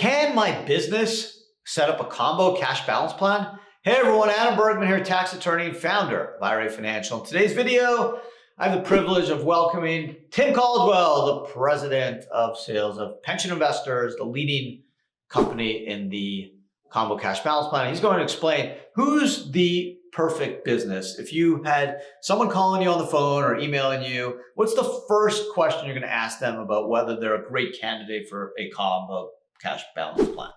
Can my business set up a combo cash balance plan? Hey everyone, Adam Bergman here, tax attorney and founder of IRA Financial. In today's video, I have the privilege of welcoming Tim Caldwell, the president of sales of Pension Investors, the leading company in the combo cash balance plan. He's going to explain who's the perfect business. If you had someone calling you on the phone or emailing you, what's the first question you're going to ask them about whether they're a great candidate for a combo cash balance plan?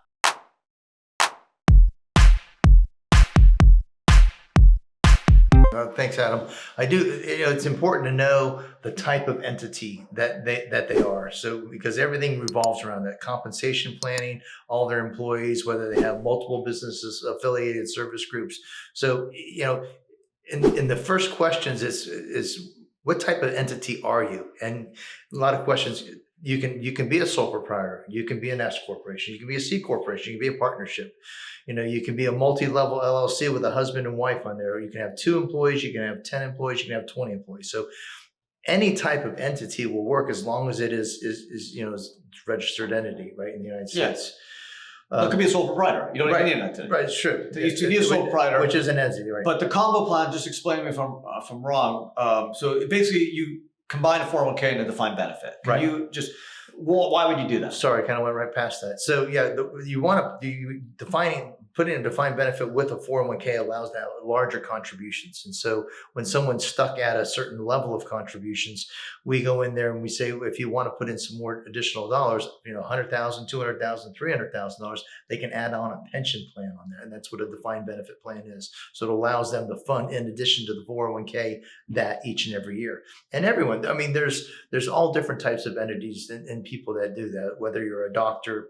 Thanks, Adam. I do. It's important to know the type of entity that they are. So because everything revolves around that compensation planning, all their employees, whether they have multiple businesses, affiliated service groups. So in the first questions is what type of entity are you? And a lot of questions. You can be a sole proprietor. You can be an S corporation. You can be a C corporation. You can be a partnership. You can be a multi-level LLC with a husband and wife on there. Or you can have 2 employees. You can have 10 employees. You can have 20 employees. So any type of entity will work as long as it is registered entity, right, in the United States. It could be a sole proprietor. You don't even need an entity. Right, it's true. You need a sole proprietor, which is an entity, right? But the combo plan, just explain to me if I'm wrong. So basically, you combine a 401k and a defined benefit. Can you just, why would you do that? Sorry, I kind of went right past that. So yeah, you want to putting a defined benefit with a 401k allows that larger contributions. And so when someone's stuck at a certain level of contributions, we go in there and we say, if you want to put in some more additional dollars, $100,000, $200,000, $300,000, they can add on a pension plan on there. And that's what a defined benefit plan is. So it allows them to fund in addition to the 401k that each and every year. And everyone, there's all different types of entities and people that do that, whether you're a doctor,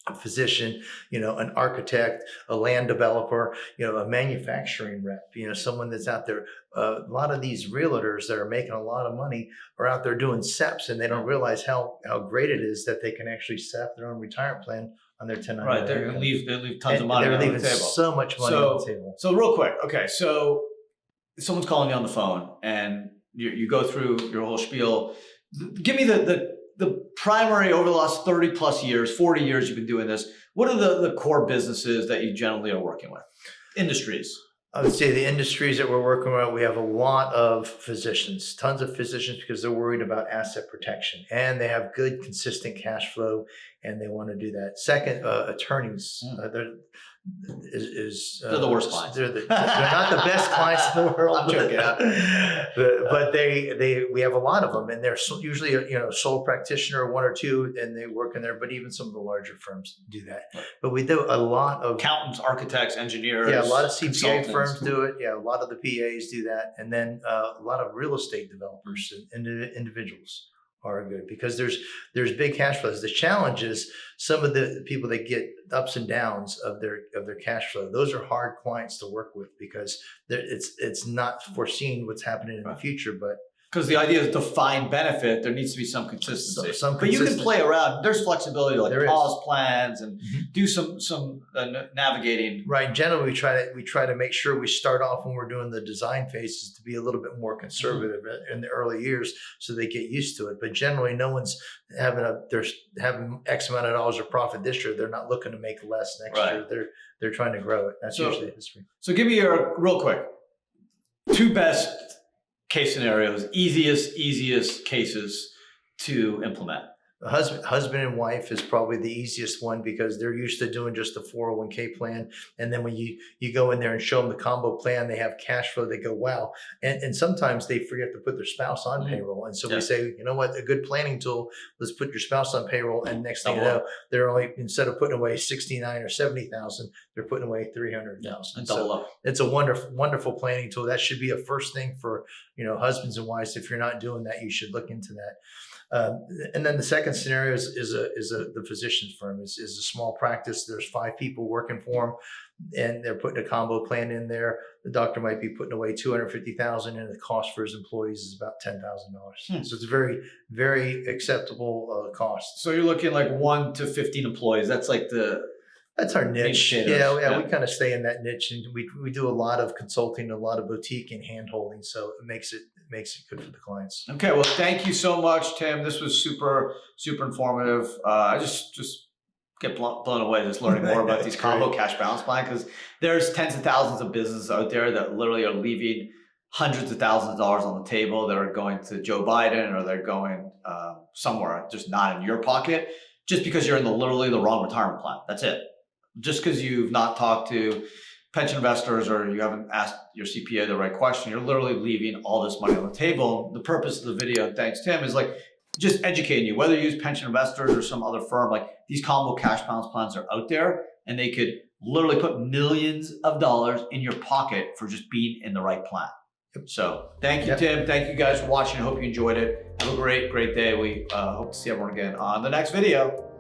a physician, an architect, a land developer, a manufacturing rep, someone that's out there. A lot of these realtors that are making a lot of money are out there doing SEPs, and they don't realize how great it is that they can actually SEP their own retirement plan on their 1099. Right, they're going to leave tons of money on the table. They're leaving so much money on the table. So real quick, okay, so someone's calling you on the phone, and you go through your whole spiel. Give me the primary, over the last 30 plus years, 40 years you've been doing this, what are the core businesses that you generally are working with? Industries. I would say the industries that we're working with, we have a lot of physicians, tons of physicians, because they're worried about asset protection and they have good, consistent cash flow and they want to do that. Second, attorneys. They're the worst clients. They're not the best clients in the world. I'm joking. But we have a lot of them, and they're usually a sole practitioner, 1 or 2, and they work in there. But even some of the larger firms do that. Right. But we do a lot of accountants, architects, engineers. Yeah, a lot of CPA firms do it. Yeah, a lot of the PAs do that, and then a lot of real estate developers and individuals are good because there's big cash flows. The challenge is some of the people that get ups and downs of their cash flow. Those are hard clients to work with because it's not foreseen what's happening in the future, but because the idea is defined benefit, there needs to be some consistency. But you can play around. There's flexibility to pause plans and do some navigating. Right. Generally, we try to make sure we start off when we're doing the design phases to be a little bit more conservative in the early years, so they get used to it. But generally, no one's having X amount of dollars of profit this year. They're not looking to make less next year. They're trying to grow it. That's usually the history. So give me your real quick 2 best case scenarios, easiest cases to implement. Husband and wife is probably the easiest one because they're used to doing just a 401k plan. And then when you go in there and show them the combo plan, they have cash flow, they go, wow. And sometimes they forget to put their spouse on payroll. And so we say, you know what, a good planning tool, let's put your spouse on payroll. And next thing you know, they're only, instead of putting away 69 or 70,000, they're putting away 300,000. So it's a wonderful planning tool. That should be a first thing for, husbands and wives. If you're not doing that, you should look into that. And then the second scenario is the physician's firm is a small practice. There's 5 people working for them, and they're putting a combo plan in there. The doctor might be putting away $250,000, and the cost for his employees is about $10,000. So it's a very, very acceptable cost. So you're looking like 1 to 15 employees. That's like that's our niche. We kind of stay in that niche, and we do a lot of consulting, a lot of boutique and hand holding. So it makes it good for the clients. Okay, well, thank you so much, Tim. This was super, super informative. I just get blown away just learning more about these combo cash balance plan, because there's tens of thousands of businesses out there that literally are leaving hundreds of thousands of dollars on the table that are going to Joe Biden, or they're going somewhere, just not in your pocket, just because you're in literally the wrong retirement plan. That's it. Just because you've not talked to pension investors or you haven't asked your CPA the right question, you're literally leaving all this money on the table. The purpose of the video, and thanks Tim, is like just educating you, whether you use pension investors or some other firm. Like, these combo cash balance plans are out there, and they could literally put millions of dollars in your pocket for just being in the right plan. So thank you, Tim. Thank you guys for watching. I hope you enjoyed it. Have a great day. We hope to see everyone again on the next video.